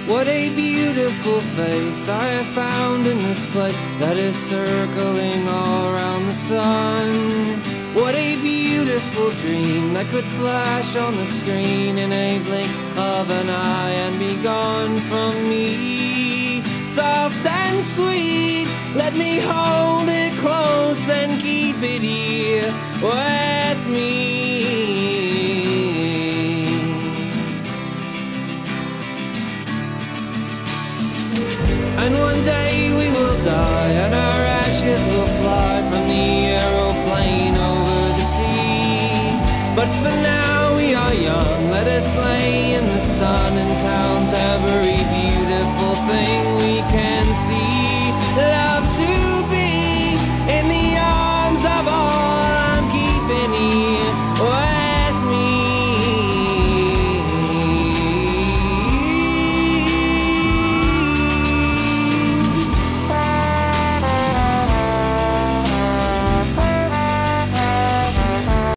What a beautiful face I have found in this place that is circling all around the sun. What a beautiful dream that could flash on the screen in a blink of an eye and be gone from me. Soft and sweet, let me hold it close and keep it here with me. And one day we will die, and our ashes will fly from the aeroplane over the sea. But for now we are young, let us lay in the sun and count every beautiful thing